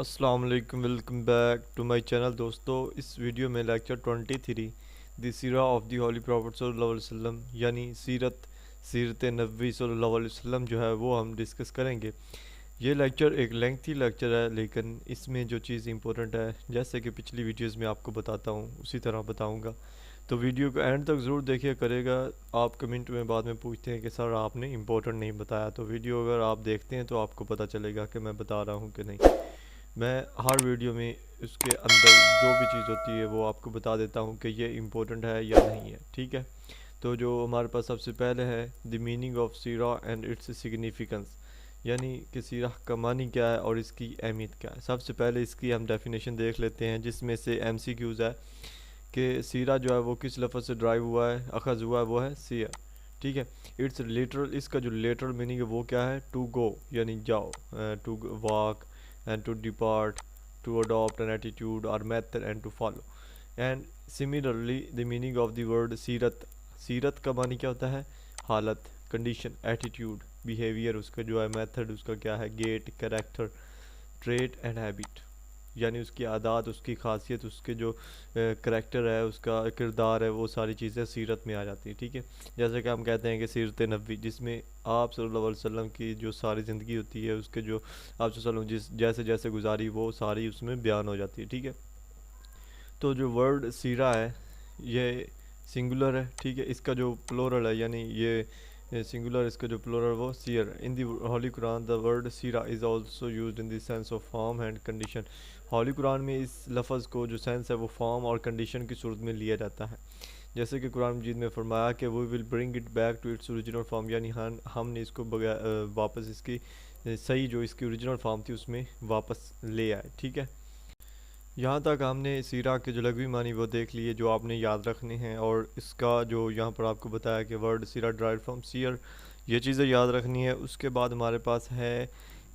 السلام علیکم، welcome back to my channel دوستو. اس ویڈیو میں لیکچر 23 دی سیرہ آف دی ہولی پروفٹ صلی اللہ علیہ وسلم یعنی سیرت نبوی صلی اللہ علیہ وسلم جو ہے وہ ہم ڈسکس کریں گے. یہ لیکچر ایک لینگتھی لیکچر ہے، لیکن اس میں جو چیز امپورٹنٹ ہے جیسے کہ پچھلی ویڈیوز میں آپ کو بتاتا ہوں اسی طرح بتاؤں گا. تو ویڈیو کو اینڈ تک ضرور دیکھیا کرے گا. آپ کمنٹ میں بعد میں پوچھتے ہیں کہ سر آپ نے امپورٹنٹ نہیں بتایا، تو ویڈیو اگر آپ دیکھتے ہیں تو آپ کو پتہ چلے گا کہ میں بتا رہا ہوں کہ نہیں. میں ہر ویڈیو میں اس کے اندر جو بھی چیز ہوتی ہے وہ آپ کو بتا دیتا ہوں کہ یہ امپورٹنٹ ہے یا نہیں ہے، ٹھیک ہے. تو جو ہمارے پاس سب سے پہلے ہے دی میننگ آف سیرہ اینڈ اٹس سگنیفیکنس، یعنی کہ سیرہ کا معنی کیا ہے اور اس کی اہمیت کیا ہے. سب سے پہلے اس کی ہم ڈیفینیشن دیکھ لیتے ہیں، جس میں سے ایم سی کیوز ہے کہ سیرہ جو ہے وہ کس لفظ سے ڈرائیو ہوا ہے، اخذ ہوا ہے، وہ ہے سیر، ٹھیک ہے. اٹس لیٹرل، اس کا جو لیٹرل میننگ ہے وہ کیا ہے، ٹو گو یعنی جاؤ، to walk and to depart, to adopt an attitude or method and to follow. And similarly the meaning of the word سیرت کا معنی کیا ہوتا ہے، حالت، کنڈیشن، ایٹیٹیوڈ، بیہیویئر اس کا جو ہے، میتھڈ اس کا کیا ہے، gait, character, trait and habit, یعنی اس کی عادات، اس کی خاصیت، اس کے جو کریکٹر ہے، اس کا کردار ہے، وہ ساری چیزیں سیرت میں آ جاتی ہیں، ٹھیک ہے. جیسے کہ ہم کہتے ہیں کہ سیرت نبوی، جس میں آپ صلی اللہ علیہ وسلم کی جو ساری زندگی ہوتی ہے، اس کے جو آپ صلی اللہ علیہ وسلم جیسے جیسے گزاری وہ ساری اس میں بیان ہو جاتی ہے، ٹھیک ہے. تو جو ورڈ سیرہ ہے یہ سنگولر ہے، ٹھیک ہے. اس کا جو پلورل ہے یعنی یہ سنگولر، اس کا جو پلورل وہ سیر. In the holy Quran the word سیرہ is also used in the sense of form and condition. Holy Quran میں اس لفظ کو جو سینس ہے وہ فارم اور کنڈیشن کی صورت میں لیا جاتا ہے. جیسے کہ قرآن مجید میں فرمایا کہ we will bring it back to its original form, یعنی ہم نے اس کو واپس اس کی صحیح جو اس کی اوریجنل فارم تھی اس میں واپس لے آئے، ٹھیک ہے. یہاں تک ہم نے سیرہ کے جو لغوی معنی وہ دیکھ لیے جو آپ نے یاد رکھنے ہیں، اور اس کا جو یہاں پر آپ کو بتایا کہ ورڈ سیرہ ڈرائیو فرام سیئر، یہ چیزیں یاد رکھنی ہے. اس کے بعد ہمارے پاس ہے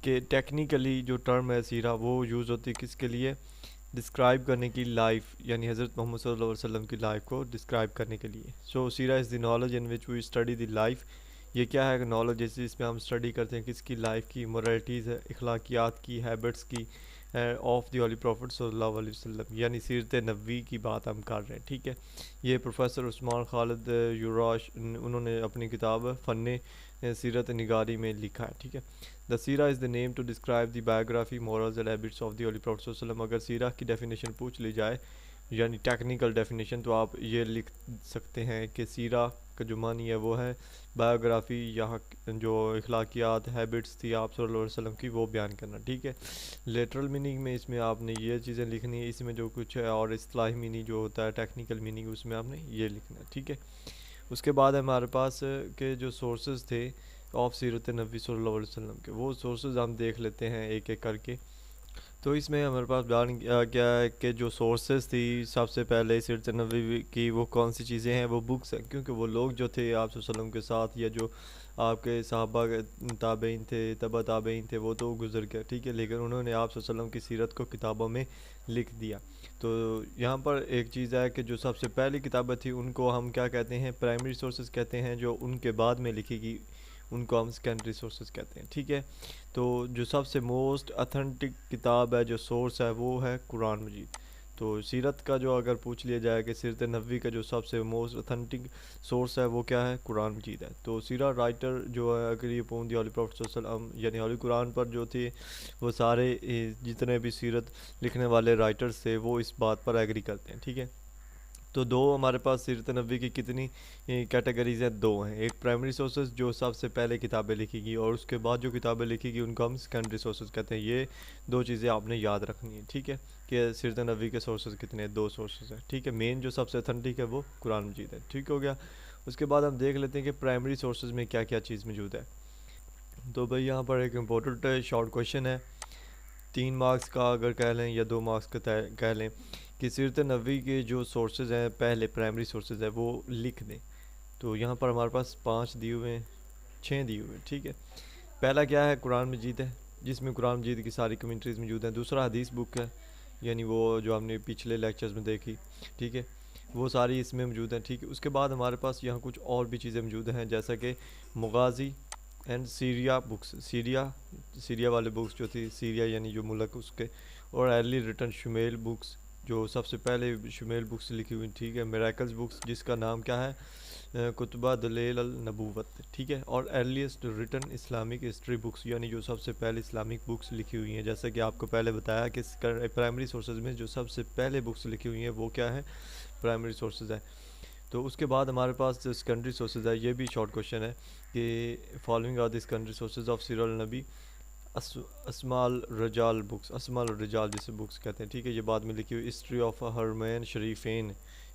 کہ ٹیکنیکلی جو ٹرم ہے سیرہ وہ یوز ہوتی ہے کس کے لیے، ڈسکرائب کرنے کی لائف، یعنی حضرت محمد صلی اللہ علیہ وسلم کی لائف کو ڈسکرائب کرنے کے لیے. سو سیرہ is the knowledge in which we study the life. یہ کیا ہے نالج، جیسے اس میں ہم اسٹڈی کرتے ہیں کس کی لائف کی، مورالٹیز ہے، اخلاقیات کی، ہیبٹس کی آف دی ہولی پروفٹ صلی اللہ علیہ وسلم، یعنی سیرت نبوی کی بات ہم کر رہے ہیں، ٹھیک ہے. یہ پروفیسر عثمان خالد یوراش انہوں نے اپنی کتاب فن سیرت نگاری میں لکھا ہے، ٹھیک ہے. دا سیرہ is the name to describe the biography, morals and habits of the holy prophet صلی اللہ علیہ وسلم. اگر سیرہ کی ڈیفینیشن پوچھ لی جائے یعنی ٹیکنیکل ڈیفینیشن، تو آپ یہ لکھ سکتے ہیں کہ سیرہ کا جو معنی ہے وہ ہے بایوگرافی، یہاں جو اخلاقیات، ہیبٹس تھی آپ صلی اللہ علیہ وسلم کی، وہ بیان کرنا، ٹھیک ہے. لیٹرل میننگ میں اس میں آپ نے یہ چیزیں لکھنی ہے، اس میں جو کچھ ہے، اور اصطلاحی میننگ جو ہوتا ہے ٹیکنیکل میننگ اس میں آپ نے یہ لکھنا ہے، ٹھیک ہے. اس کے بعد ہمارے پاس کے جو سورسز تھے آف سیرت نبوی صلی اللہ علیہ وسلم کے، وہ سورسز ہم دیکھ لیتے ہیں ایک ایک کر کے. تو اس میں ہمارے پاس بیان کیا ہے کہ جو سورسز تھی سب سے پہلے سیرت نبوی کی وہ کون سی چیزیں ہیں، وہ بکس ہیں، کیونکہ وہ لوگ جو تھے آپ صلی اللہ علیہ وسلم کے ساتھ، یا جو آپ کے صحابہ تابعین تھے، تبع تابعین تھے، وہ تو گزر گئے، ٹھیک ہے، لیکن انہوں نے آپ صلی اللہ علیہ وسلم کی سیرت کو کتابوں میں لکھ دیا. تو یہاں پر ایک چیز ہے کہ جو سب سے پہلی کتابیں تھیں ان کو ہم کیا کہتے ہیں، پرائمری سورسز کہتے ہیں. جو ان کے بعد میں لکھی گئی ان کو ہم سیکنڈری سورسز کہتے ہیں، ٹھیک ہے. تو جو سب سے موسٹ اتھینٹک کتاب ہے، جو سورس ہے، وہ ہے قرآن مجید. تو سیرت کا جو اگر پوچھ لیا جائے کہ سیرت نبوی کا جو سب سے موسٹ اتھینٹک سورس ہے وہ کیا ہے، قرآن مجید ہے. تو سیرہ رائٹر جو ہے agree upon the holy prophet صلی اللہ علیہ وسلم، یعنی ہولی قرآن پر جو تھے وہ سارے جتنے بھی سیرت لکھنے والے رائٹرز تھے وہ اس بات پر ایگری کرتے ہیں، ٹھیک ہے. تو دو ہمارے پاس سیرت نبوی کی کتنی کیٹیگریز ہیں، دو ہیں. ایک پرائمری سورسز جو سب سے پہلے کتابیں لکھی گئی، اور اس کے بعد جو کتابیں لکھی گئی ان کو ہم سیکنڈری سورسز کہتے ہیں. یہ دو چیزیں آپ نے یاد رکھنی ہیں، ٹھیک ہے، کہ سیرت نبوی کے سورسز کتنے ہیں، دو سورسز ہیں، ٹھیک ہے. مین جو سب سے اتھینٹک ہے وہ قرآن مجید ہے، ٹھیک ہو گیا. اس کے بعد ہم دیکھ لیتے ہیں کہ پرائمری سورسز میں کیا کیا چیز موجود ہے. تو بھائی یہاں پر ایک امپورٹنٹ شارٹ کویشچن ہے، 3 مارکس کا اگر کہہ لیں یا 2 مارکس کا کہہ لیں، کہ سیرت نبوی کے جو سورسز ہیں پہلے پرائمری سورسز ہیں وہ لکھ دیں. تو یہاں پر ہمارے پاس 5 دیے ہوئے ہیں، 6 دیے ہوئے ہیں، ٹھیک ہے. پہلا کیا ہے، قرآن مجید ہے، جس میں قرآن مجید کی ساری کمنٹریز موجود ہیں. دوسرا حدیث بک ہے، یعنی وہ جو ہم نے پچھلے لیکچرز میں دیکھی، ٹھیک ہے، وہ ساری اس میں موجود ہیں، ٹھیک ہے. اس کے بعد ہمارے پاس یہاں کچھ اور بھی چیزیں موجود ہیں، جیسا کہ مغازی اینڈ سیریا بکس. سیریا والے بکس جو تھی، سیریا یعنی جو ملک اس کے، اور ارلی ریٹن شمیل بکس، جو سب سے پہلے شمیل بکس لکھی ہوئی، ٹھیک ہے، میریکلز بکس جس کا نام کیا ہے، کتبہ دلیل النبوت، ٹھیک ہے، اور earliest return Islamic history books, یعنی جو سب سے پہلے اسلامک بکس لکھی ہوئی ہیں، جیسا کہ آپ کو پہلے بتایا کہ پرائمری سورسز میں جو سب سے پہلے بکس لکھی ہوئی ہیں وہ کیا ہے، پرائمری سورسز ہیں۔ تو اس کے بعد ہمارے پاس جو سیکنڈری سورسز ہے، یہ بھی شارٹ کوشچن ہے کہ following are the secondary sources of سیرت النبی، اسماء الرجال بکس، اسماء الرجال جسے بکس کہتے ہیں، ٹھیک ہے، یہ بعد میں لکھی ہوئی ہسٹری آف حرمین شریفین،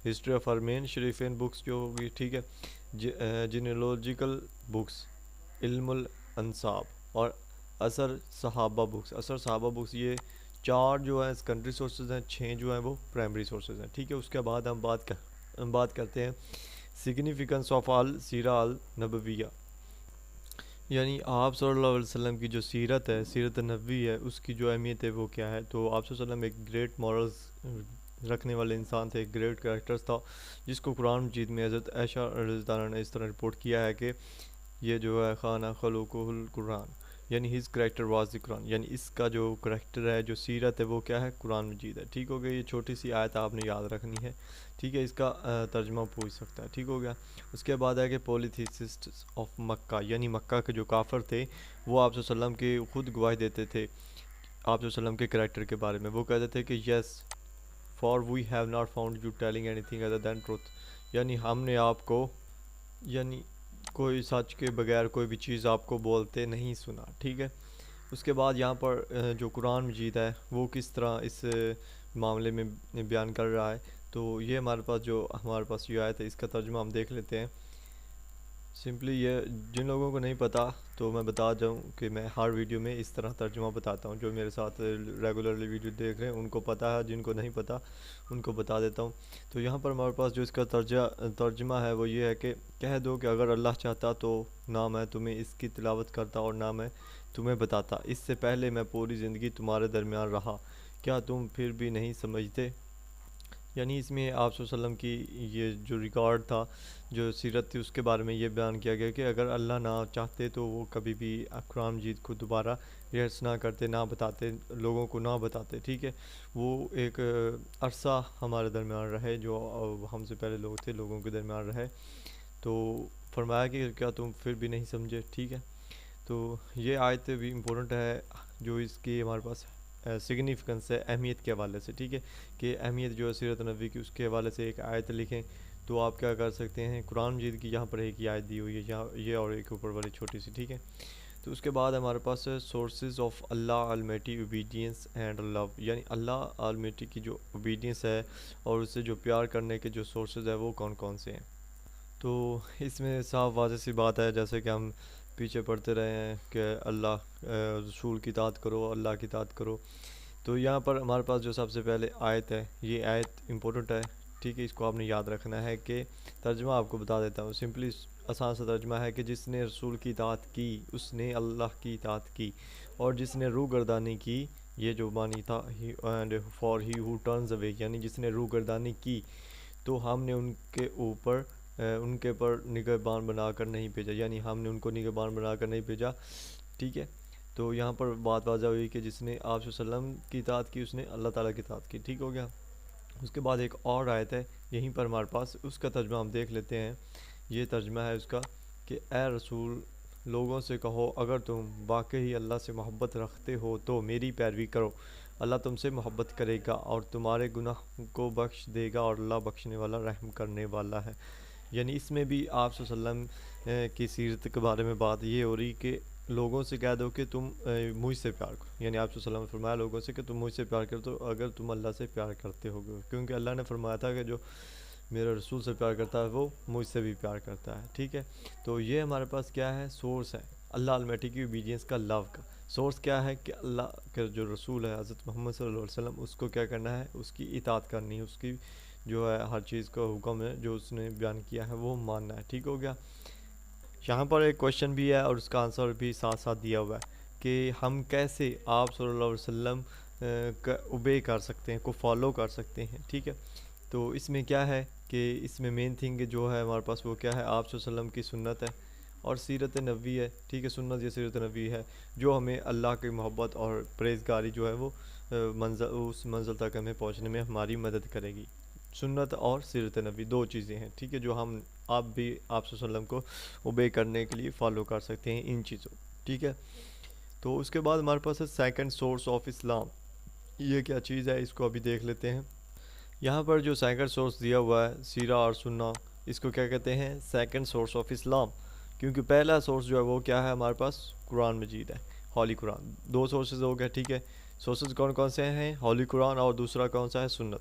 ہسٹری آف حرمین شریفین بکس جو ہوگی، ٹھیک ہے، جینیالوجیکل بکس، علم الانصاب، اور اثر صحابہ بکس، اثر صحابہ بکس، یہ 4 جو ہیں سیکنڈری سورسز ہیں، 6 جو ہیں وہ پرائمری سورسز ہیں، ٹھیک ہے۔ اس کے بعد ہم بات کرتے ہیں سگنیفیکنس آف آل سیرہ النبویہ، یعنی آپ صلی اللہ علیہ وسلم کی جو سیرت ہے، سیرت نبوی ہے، اس کی جو اہمیت ہے وہ کیا ہے۔ تو آپ صلی اللہ علیہ وسلم ایک گریٹ مورلز رکھنے والے انسان تھے، ایک گریٹ کریکٹرز تھا، جس کو قرآن مجید میں حضرت عائشہ رضی اللہ عنہا نے اس طرح رپورٹ کیا ہے کہ یہ جو ہے خانہ خلقہ القرآن، یعنی ہز کریکٹر واز دی قرآن، یعنی اس کا جو کریکٹر ہے، جو سیرت ہے وہ کیا ہے، قرآن مجید ہے، ٹھیک ہو گیا۔ یہ چھوٹی سی آیت آپ نے یاد رکھنی ہے، ٹھیک ہے، اس کا ترجمہ پوچھ سکتا ہے، ٹھیک ہو گیا۔ اس کے بعد ہے کہ پولیتھیسسٹ آف مکہ، یعنی مکہ کے جو کافر تھے وہ آپ صلی اللہ علیہ وسلم کی خود گواہی دیتے تھے آپ صلی اللہ علیہ وسلم کے کریکٹر کے بارے میں، وہ کہتے تھے کہ yes for we have not found you telling anything other than truth, یعنی ہم نے آپ کو، یعنی کوئی سچ کے بغیر کوئی بھی چیز آپ کو بولتے نہیں سنا، ٹھیک ہے۔ اس کے بعد یہاں پر جو قرآن مجید ہے وہ کس طرح اس معاملے میں بیان کر رہا ہے، تو یہ ہمارے پاس یہ آیت ہے، اس کا ترجمہ ہم دیکھ لیتے ہیں۔ سمپلی یہ جن لوگوں کو نہیں پتہ تو میں بتا جاؤں کہ میں ہر ویڈیو میں اس طرح ترجمہ بتاتا ہوں، جو میرے ساتھ ریگولرلی ویڈیو دیکھ رہے ہیں ان کو پتہ ہے، جن کو نہیں پتہ ان کو بتا دیتا ہوں۔ تو یہاں پر ہمارے پاس جو اس کا ترجمہ ہے وہ یہ ہے کہ کہہ دو کہ اگر اللہ چاہتا تو نہ میں تمہیں اس کی تلاوت کرتا اور نہ میں تمہیں بتاتا، اس سے پہلے میں پوری زندگی تمہارے درمیان رہا، کیا تم پھر بھی نہیں سمجھتے؟ یعنی اس میں آپ صلی اللہ علیہ وسلم کی یہ جو ریکارڈ تھا، جو سیرت تھی، اس کے بارے میں یہ بیان کیا گیا کہ اگر اللہ نہ چاہتے تو وہ کبھی بھی قرآن مجید کو دوبارہ ریہرس نہ کرتے، نہ بتاتے، لوگوں کو نہ بتاتے، ٹھیک ہے۔ وہ ایک عرصہ ہمارے درمیان رہے، جو ہم سے پہلے لوگ تھے لوگوں کے درمیان رہے، تو فرمایا کہ کیا تم پھر بھی نہیں سمجھے، ٹھیک ہے۔ تو یہ آیت بھی امپورٹنٹ ہے، جو اس کی ہمارے پاس سگنیفیکنس ہے اہمیت کے حوالے سے، ٹھیک ہے، کہ اہمیت جو ہے سیرت نبوی کی، اس کے حوالے سے ایک آیت لکھیں تو آپ کیا کر سکتے ہیں، قرآن مجید کی یہاں پر ایک ہی آیت دی ہوئی ہے، یہاں یہ اور ایک اوپر والی چھوٹی سی، ٹھیک ہے۔ تو اس کے بعد ہمارے پاس sources of Allah almighty obedience and love, یعنی اللہ المیٹی کی جو اوبیڈینس ہے اور اسے جو پیار کرنے کے جو سورسز ہے وہ کون کون سے ہیں۔ تو اس میں صاف واضح سی بات ہے، جیسے کہ ہم پیچھے پڑھتے رہے ہیں کہ اللہ رسول کی اطاعت کرو، اللہ کی اطاعت کرو۔ تو یہاں پر ہمارے پاس جو سب سے پہلے آیت ہے، یہ آیت امپورٹنٹ ہے، ٹھیک ہے، اس کو آپ نے یاد رکھنا ہے، کہ ترجمہ آپ کو بتا دیتا ہوں، سمپلی آسان سا ترجمہ ہے کہ جس نے رسول کی اطاعت کی اس نے اللہ کی اطاعت کی، اور جس نے روح گردانی کی، یہ جو معنی تھا، and for he who turns away, یعنی جس نے روح گردانی کی تو ہم نے ان کے پر نگہبان بنا کر نہیں بھیجا، یعنی ہم نے ان کو نگہبان بنا کر نہیں بھیجا، ٹھیک ہے۔ تو یہاں پر بات واضح ہوئی کہ جس نے آپ صلی اللہ علیہ وسلم کی اطاعت کی اس نے اللہ تعالیٰ کی اطاعت کی، ٹھیک ہو گیا۔ اس کے بعد ایک اور آیت ہے یہیں پر ہمارے پاس، اس کا ترجمہ ہم دیکھ لیتے ہیں۔ یہ ترجمہ ہے اس کا کہ اے رسول، لوگوں سے کہو اگر تم واقعی اللہ سے محبت رکھتے ہو تو میری پیروی کرو، اللہ تم سے محبت کرے گا اور تمہارے گناہ کو بخش دے گا، اور اللہ بخشنے والا رحم کرنے والا ہے۔ یعنی اس میں بھی آپ صلی اللہ علیہ وسلم کی سیرت کے بارے میں بات یہ ہو رہی کہ لوگوں سے کہہ دو کہ تم مجھ سے پیار کرو، یعنی آپ صلی اللہ علیہ وسلم نے فرمایا لوگوں سے کہ تم مجھ سے پیار کرو، تو اگر تم اللہ سے پیار کرتے ہوگے، کیونکہ اللہ نے فرمایا تھا کہ جو میرے رسول سے پیار کرتا ہے وہ مجھ سے بھی پیار کرتا ہے، ٹھیک ہے۔ تو یہ ہمارے پاس کیا ہے، سورس ہے اللہ المیٹی کی اوبیڈینس کا، لو کا سورس کیا ہے کہ اللہ کا جو رسول ہے حضرت محمد صلی اللہ علیہ وسلم، اس کو کیا کرنا ہے، اس کی اطاعت کرنی ہے، اس کی جو ہے ہر چیز کا حکم ہے جو اس نے بیان کیا ہے وہ ماننا ہے، ٹھیک ہو گیا۔ یہاں پر ایک کویشچن بھی ہے اور اس کا آنسر بھی ساتھ ساتھ دیا ہوا ہے کہ ہم کیسے آپ صلی اللہ علیہ وسلم کا اوبے کر سکتے ہیں، کو فالو کر سکتے ہیں، ٹھیک ہے۔ تو اس میں کیا ہے کہ اس میں مین تھنگ جو ہے ہمارے پاس وہ کیا ہے، آپ صلی اللہ علیہ وسلم کی سنت ہے، اور سیرت نبوی ہے، ٹھیک ہے، سنت یا سیرت نبوی ہے جو ہمیں اللہ کی محبت اور پرہیزگاری جو ہے وہ اس منزل تک ہمیں پہنچنے میں ہماری مدد کرے گی۔ سنت اور سیرت نبوی دو چیزیں ہیں، ٹھیک ہے، جو آپ بھی آپ صلی اللہ علیہ وسلم کو اوبے کرنے کے لیے فالو کر سکتے ہیں ان چیزوں، ٹھیک ہے۔ تو اس کے بعد ہمارے پاس ہے سیکنڈ سورس آف اسلام۔ یہ کیا چیز ہے اس کو ابھی دیکھ لیتے ہیں۔ یہاں پر جو سیکنڈ سورس دیا ہوا ہے سیرہ اور سنہ، اس کو کیا کہتے ہیں؟ سیکنڈ سورس آف اسلام، کیونکہ پہلا سورس جو ہے وہ کیا ہے ہمارے پاس؟ قرآن مجید ہے، ہولی قرآن۔ دو سورسز ہو گئے، ٹھیک ہے۔ سورسز کون کون سے ہیں؟ ہولی قرآن، اور دوسرا کون سا ہے؟ سنت۔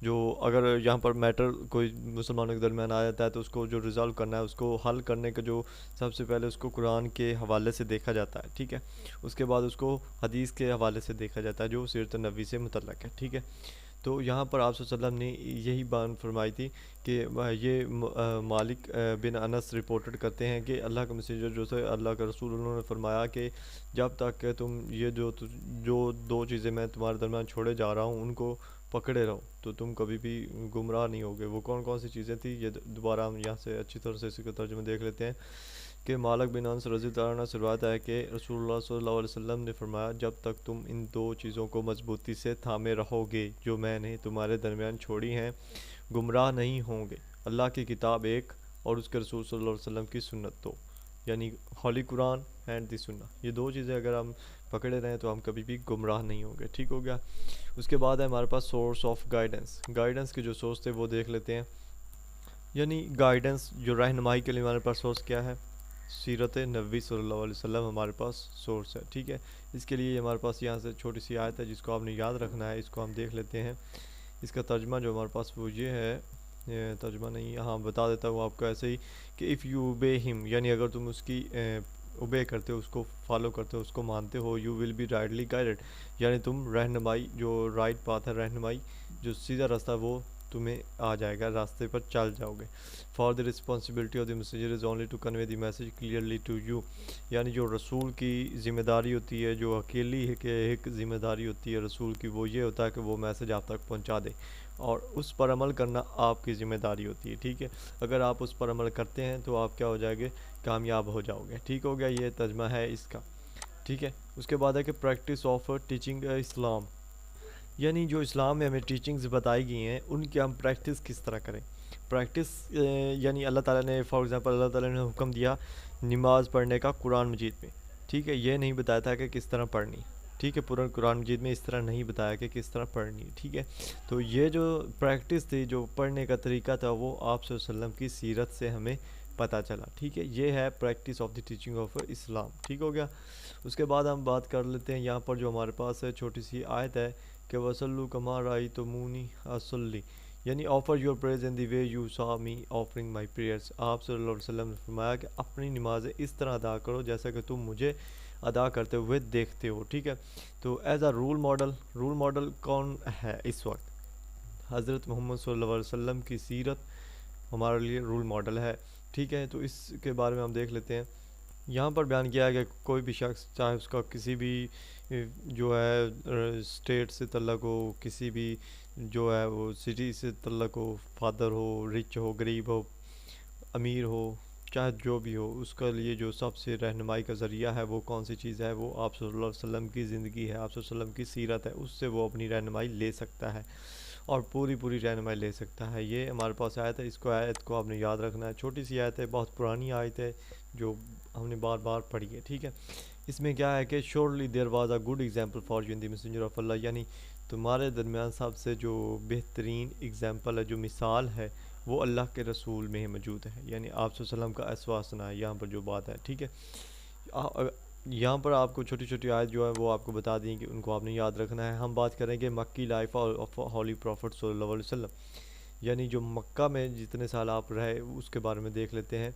جو اگر یہاں پر میٹر کوئی مسلمانوں کے درمیان آ جاتا ہے تو اس کو جو ریزالو کرنا ہے، اس کو حل کرنے کا جو سب سے پہلے اس کو قرآن کے حوالے سے دیکھا جاتا ہے، ٹھیک ہے۔ اس کے بعد اس کو حدیث کے حوالے سے دیکھا جاتا ہے جو سیرت نبوی سے متعلق ہے، ٹھیک ہے۔ تو یہاں پر آپ صلی اللہ علیہ وسلم نے یہی بات فرمائی تھی کہ یہ مالک بن انس رپورٹڈ کرتے ہیں کہ اللہ کا میسنجر جو سے اللہ کا رسول، انہوں نے فرمایا کہ جب تک کہ تم یہ جو دو چیزیں میں تمہارے درمیان چھوڑے جا رہا ہوں ان کو پکڑے رہو تو تم کبھی بھی گمراہ نہیں ہوگے۔ وہ کون کون سی چیزیں تھیں یہ دوبارہ ہم یہاں سے اچھی طرح سے اس کا ترجمہ دیکھ لیتے ہیں کہ مالک بن انس رضی اللہ عنہ سے روایت ہے کہ رسول اللہ صلی اللہ علیہ وسلم نے فرمایا جب تک تم ان دو چیزوں کو مضبوطی سے تھامے رہو گے جو میں نے تمہارے درمیان چھوڑی ہیں، گمراہ نہیں ہوں گے۔ اللہ کی کتاب ایک اور اس کے رسول صلی اللہ علیہ وسلم کی سنت دو، یعنی ہولی قرآن اینڈ دی سنہ، یہ دو چیزیں اگر ہم پکڑے رہیں تو ہم کبھی بھی گمراہ نہیں ہوں گے، ٹھیک ہو گیا۔ اس کے بعد ہے ہمارے پاس سورس آف گائیڈنس کے جو سورس تھے وہ دیکھ لیتے ہیں۔ یعنی گائیڈنس جو رہنمائی کے لیے ہمارے پاس سورس کیا ہے؟ سیرت نبوی صلی اللہ علیہ وسلم ہمارے پاس سورس ہے، ٹھیک ہے۔ اس کے لیے ہمارے پاس یہاں سے چھوٹی سی آیت ہے جس کو آپ نے یاد رکھنا ہے، اس کو ہم دیکھ لیتے ہیں۔ اس کا ترجمہ جو ہمارے پاس وہ یہ ہے، ترجمہ نہیں، ہاں بتا دیتا ہوں آپ کو ایسے ہی کہ اف یو اوبے ہم، یعنی اگر تم اس کی اوبے کرتے ہو، اس کو فالو کرتے ہو، اس کو مانتے ہو، you will be rightly guided, یعنی تم رہنمائی جو رائٹ پاتھ ہے، رہنمائی جو سیدھا راستہ وہ تمہیں آ جائے گا، راستے پر چل جاؤ گے۔ For the responsibility of the messenger is only to convey the message clearly to you, یعنی جو رسول کی ذمہ داری ہوتی ہے، جو اکیلی ہے کہ ایک ذمہ داری ہوتی ہے رسول کی، وہ یہ ہوتا ہے کہ وہ میسج آپ تک پہنچا دے اور اس پر عمل کرنا آپ کی ذمہ داری ہوتی ہے، ٹھیک ہے۔ اگر آپ اس پر عمل کرتے ہیں تو آپ کیا ہو جائے گے؟ کامیاب ہو جاؤ گے، ٹھیک ہو گیا۔ یہ ترجمہ ہے اس کا، ٹھیک ہے۔ اس کے بعد ہے کہ پریکٹس آف ٹیچنگ اسلام، یعنی جو اسلام میں ہمیں ٹیچنگز بتائی گئی ہیں ان کی ہم پریکٹس کس طرح کریں۔ پریکٹس یعنی اللہ تعالیٰ نے فار ایگزامپل اللہ تعالیٰ نے حکم دیا نماز پڑھنے کا قرآن مجید میں، ٹھیک ہے، یہ نہیں بتایا تھا کہ کس طرح پڑھنی، ٹھیک ہے، پورا قرآن مجید میں اس طرح نہیں بتایا کہ کس طرح پڑھنی، ٹھیک ہے۔ تو یہ جو پریکٹس تھی، جو پڑھنے کا طریقہ تھا، وہ آپ صلی اللہ علیہ وسلم کی سیرت سے ہمیں پتہ چلا، ٹھیک ہے۔ یہ ہے practice of the teaching of Islam, ٹھیک ہو گیا۔ اس کے بعد ہم بات کر لیتے ہیں یہاں پر جو ہمارے پاس ہے چھوٹی سی آیت ہے کہ وَصَلُّوا كَمَا رَأَيْتُمُونِي أَصَلِّ، یعنی offer your prayers in the way you saw me offering my prayers. آپ صلی اللہ علیہ وسلم نے فرمایا کہ اپنی نمازیں اس طرح ادا کرو جیسا کہ تم مجھے ادا کرتے ہوئے دیکھتے ہو، ٹھیک ہے۔ تو ایز اے رول ماڈل کون ہے اس وقت؟ حضرت محمد صلی اللہ علیہ وسلم کی سیرت ہمارے لیے رول ماڈل ہے، ٹھیک ہے۔ تو اس کے بارے میں ہم دیکھ لیتے ہیں۔ یہاں پر بیان کیا ہے کہ کوئی بھی شخص چاہے اس کا کسی بھی جو ہے اسٹیٹ سے تعلق ہو، کسی بھی جو ہے وہ سٹی سے تعلق ہو، فادر ہو، رچ ہو، غریب ہو، امیر ہو، چاہے جو بھی ہو، اس کے لیے جو سب سے رہنمائی کا ذریعہ ہے وہ کون سی چیز ہے؟ وہ آپ صلی اللہ علیہ وسلم کی زندگی ہے، آپ صلی اللہ علیہ وسلم کی سیرت ہے، اس سے وہ اپنی رہنمائی لے سکتا ہے اور پوری رہنمائی لے سکتا ہے۔ یہ ہمارے پاس آیت ہے، اس کو آیت کو آپ نے یاد رکھنا ہے۔ چھوٹی سی آیت ہے، بہت پرانی آیت ہے جو ہم نے بار بار پڑھی ہے، ٹھیک ہے۔ اس میں کیا ہے کہ surely there was a good example for you in the messenger of Allah, یعنی تمہارے درمیان سب سے جو بہترین ایگزامپل ہے، جو مثال ہے، وہ اللہ کے رسول میں موجود ہے، یعنی آپ صلی اللہ علیہ وسلم کا اسواسنا ہے یہاں پر جو بات ہے، ٹھیک ہے۔ یہاں پر آپ کو چھوٹی چھوٹی آیت جو ہے وہ آپ کو بتا دیں کہ ان کو آپ نے یاد رکھنا ہے۔ ہم بات کریں گے مکی لائف آف ہولی پروفٹ صلی اللہ علیہ وسلم، یعنی جو مکہ میں جتنے سال آپ رہے اس کے بارے میں دیکھ لیتے ہیں۔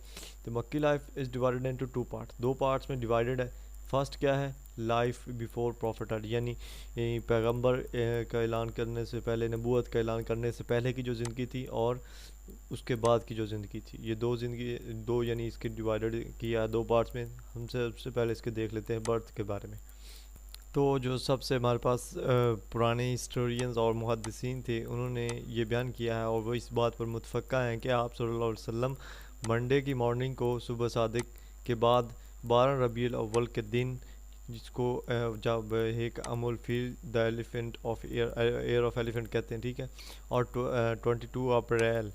تو مکی life is divided into two parts, دو پارٹس میں ڈیوائڈیڈ ہے۔ فرسٹ کیا ہے؟ لائف بیفور پروفیٹڈ، یعنی پیغمبر کا اعلان کرنے سے پہلے، نبوت کا اعلان کرنے سے پہلے کی جو زندگی تھی اور اس کے بعد کی جو زندگی تھی، یہ دو یعنی اس کے ڈیوائڈیڈ کیا دو پارٹس میں۔ ہم سب سے پہلے اس کے دیکھ لیتے ہیں برتھ کے بارے میں۔ تو جو سب سے ہمارے پاس پرانے ہسٹورینز اور محدثین تھے انہوں نے یہ بیان کیا ہے اور وہ اس بات پر متفقہ ہیں کہ آپ صلی اللہ علیہ وسلم منڈے کی مارننگ کو صبح صادق کے بعد 12 ربیع الاول کے دن، جس کو جب ایک امول فیل the elephant of year of elephant کہتے ہیں، ٹھیک ہے، اور 22 April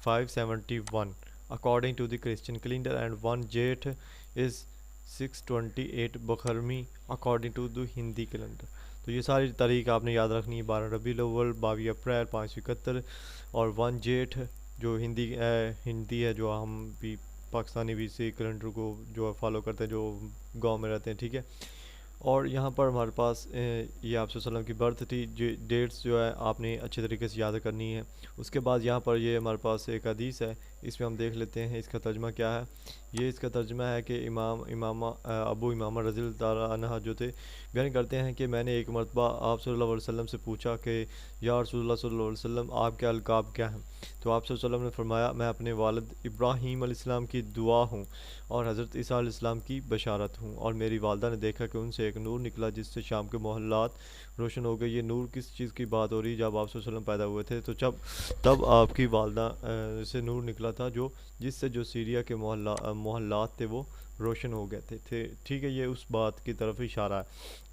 571 according to the Christian calendar and 1 Jeth is 628 Bikrami according to the Hindi calendar. تو یہ ساری تاریخ آپ نے یاد رکھنی ہے، 12 ربیع الاول، 22 اپریل 571 اور 1 جیٹھ جو ہندی ہے، جو ہم بھی پاکستانی بھی اسی کیلنڈر کو جو فالو کرتے ہیں، جو گاؤں میں رہتے ہیں، ٹھیک ہے۔ اور یہاں پر ہمارے پاس یہ آپ صلی اللہ علیہ وسلم کی برتھ تھی، ڈیٹس جو ہے آپ نے اچھے طریقے سے یاد کرنی ہے۔ اس کے بعد یہاں پر یہ ہمارے پاس ایک حدیث ہے، اس میں ہم دیکھ لیتے ہیں اس کا ترجمہ کیا ہے۔ یہ اس کا ترجمہ ہے کہ ابو امامہ رضی اللہ تعالیٰ عنہ جو تھے بیان کرتے ہیں کہ میں نے ایک مرتبہ آپ صلی اللہ علیہ وسلم سے پوچھا کہ یا رسول اللہ صلی اللہ علیہ وسلم آپ کے القاب کیا ہیں؟ تو آپ صلی اللہ علیہ وسلم نے فرمایا میں اپنے والد ابراہیم علیہ السلام کی دعا ہوں اور حضرت عیسیٰ علیہ السلام کی بشارت ہوں، اور میری والدہ نے دیکھا کہ ان سے ایک نور نکلا جس سے شام کے محلات روشن ہو گئے۔ یہ نور کس چیز کی بات ہو رہی ہے؟ جب آپ صلی اللہ علیہ وسلم پیدا ہوئے تھے تو تب آپ کی والدہ سے نور نکلا تھا جس سے جو سیریا کے محلات تھے وہ روشن ہو گئے تھے، ٹھیک ہے، یہ اس بات کی طرف اشارہ ہے۔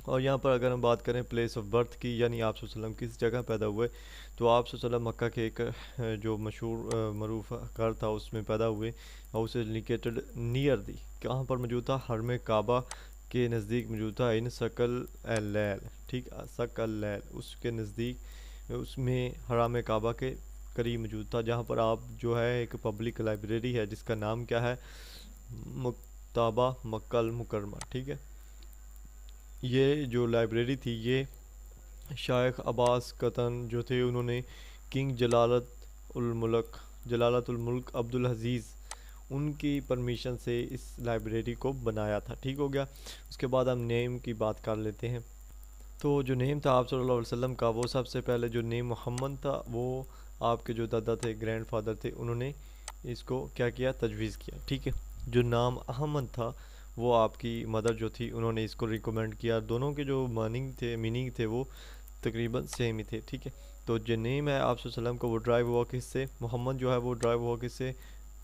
اور یہاں پر اگر ہم بات کریں پلیس آف برتھ کی، یعنی آپ صلی اللہ علیہ وسلم کس جگہ پیدا ہوئے، تو آپ صلی اللہ علیہ وسلم مکہ کے ایک جو مشہور معروف گھر تھا اس میں پیدا ہوئے، اور اسے لوکیٹڈ نیئر دی، کہاں پر موجود تھا؟ حرم کعبہ کے نزدیک موجود تھا، ان سقل اللیل، ٹھیک، سقل اللیل، اس کے نزدیک، اس میں حرم کعبہ کے قریب موجود تھا، جہاں پر آپ جو ہے ایک پبلک لائبریری ہے جس کا نام کیا ہے؟ مکتبہ مکہ المکرمہ، ٹھیک ہے۔ یہ جو لائبریری تھی یہ شیخ عباس قطن جو تھے انہوں نے کنگ جلالت الملک عبدالعزیز ان کی پرمیشن سے اس لائبریری کو بنایا تھا، ٹھیک ہو گیا۔ اس کے بعد ہم نیم کی بات کر لیتے ہیں۔ تو جو نیم تھا آپ صلی اللہ علیہ وسلم کا، وہ سب سے پہلے جو نیم محمد تھا وہ آپ کے جو دادا تھے، گرینڈ فادر تھے، انہوں نے اس کو کیا کیا؟ تجویز کیا، ٹھیک ہے۔ جو نام احمد تھا وہ آپ کی مدر جو تھی انہوں نے اس کو ریکمینڈ کیا، دونوں کے جو میننگ تھے وہ تقریباً سیم ہی تھے، ٹھیک ہے۔ تو جو نیم ہے آپ صلی اللہ علیہ وسلم کو وہ ڈرائیو ہوا کس سے؟ محمد جو ہے وہ ڈرائیو ہوا کس سے؟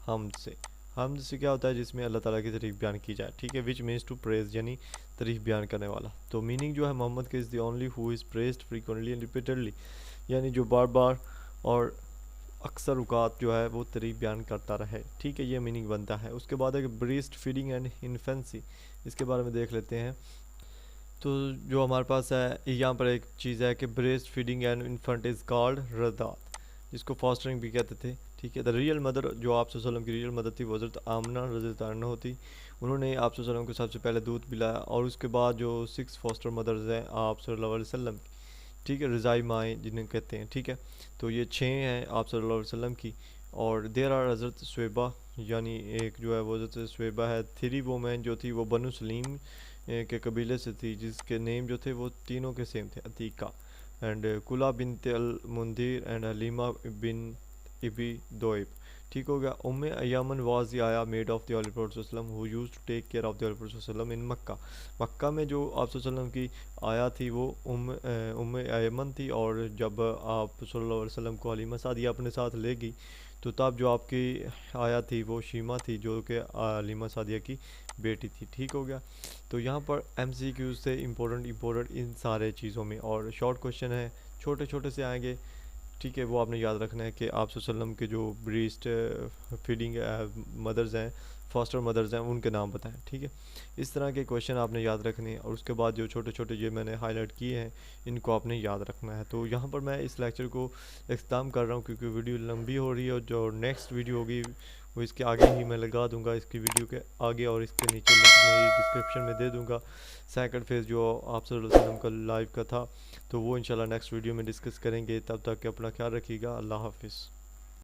حمد سے۔ حمد سے کیا ہوتا ہے؟ جس میں اللہ تعالیٰ کی تعریف بیان کی جائے، ٹھیک ہے، وچ مینس ٹو پریز، یعنی تعریف بیان کرنے والا۔ تو میننگ جو ہے محمد کے is the only who is praised frequently and repeatedly, یعنی جو بار بار اور اکثر اوقات جو ہے وہ تعریف بیان کرتا رہے، ٹھیک ہے، یہ میننگ بنتا ہے۔ اس کے بعد ہے کہ بریسٹ فیڈنگ اینڈ انفینسی، اس کے بارے میں دیکھ لیتے ہیں۔ تو جو ہمارے پاس ہے یہاں پر ایک چیز ہے کہ breast feeding and infant is called رضاعت، جس کو فاسٹرنگ بھی کہتے تھے، ٹھیک ہے۔ دا ریئل مدر، جو آپ صلی اللہ علیہ وسلم کی ریئل مدر تھی وہ حضرت آمنہ رضی اللہ عنہ ہوتی، انہوں نے آپ صلی اللہ علیہ وسلم کو سب سے پہلے دودھ پلایا، اور اس کے بعد جو 6 فاسٹر مدرز ہیں آپ صلی اللہ علیہ وسلم کی، ٹھیک ہے، رضائی مائیں جنہیں کہتے ہیں، ٹھیک ہے۔ تو یہ 6 ہیں آپ صلی اللہ علیہ وسلم کی، اور دیر آر حضرت شعیبہ، یعنی ایک جو ہے وہ حضرت شعیبہ ہے، 3 وومین جو تھی وہ بنو سلیم کے قبیلے سے تھی، جس کے نیم جو تھے وہ تینوں کے سیم تھے، عتیقہ اینڈ کلا بنت المنذر اینڈ حلیمہ بن ابی دوئب، ٹھیک ہو گیا۔ ایمن واز دی آیا maid of the holy prophet صلی اللہ علیہ وسلم who used to take care of the holy prophet صلی اللہ علیہ وسلم ان مکہ، مکہ میں جو آپ صلی اللہ علیہ وسلم کی آیا تھی وہ ایمن تھی، اور جب آپ صلی اللہ علیہ وسلم کو حلیمہ سعدیہ اپنے ساتھ لے گئی تو تب جو آپ کی آیا تھی وہ شیمہ تھی، جو کہ حلیمہ سعدیہ کی بیٹی تھی، ٹھیک ہو گیا۔ تو یہاں پر ایم سی کیوز سے امپورٹنٹ ان سارے چیزوں میں، اور شارٹ کوشچن ہے چھوٹے چھوٹے سے آئیں گے، ٹھیک ہے، وہ آپ نے یاد رکھنا ہے کہ آپ صلی اللہ علیہ وسلم کے جو بریسٹ فیڈنگ مدرز ہیں، فاسٹر مدرز ہیں، ان کے نام بتائیں، ٹھیک ہے۔ اس طرح کے کویشچن آپ نے یاد رکھنے ہیں، اور اس کے بعد جو چھوٹے چھوٹے یہ میں نے ہائی لائٹ کیے ہیں ان کو آپ نے یاد رکھنا ہے۔ تو یہاں پر میں اس لیکچر کو اختتام کر رہا ہوں کیونکہ ویڈیو لمبی ہو رہی ہے، اور جو نیکسٹ ویڈیو ہوگی وہ اس کے آگے ہی میں لگا دوں گا، اس کی ویڈیو کے آگے، اور اس کے نیچے میں ڈسکرپشن میں دے دوں گا سیکنڈ فیز جو آپ صلی اللہ علیہ وسلم کا لائیو کا تھا، تو وہ انشاءاللہ نیکسٹ ویڈیو میں ڈسکس کریں گے۔ تب تک کہ اپنا خیال رکھیے گا، اللہ حافظ۔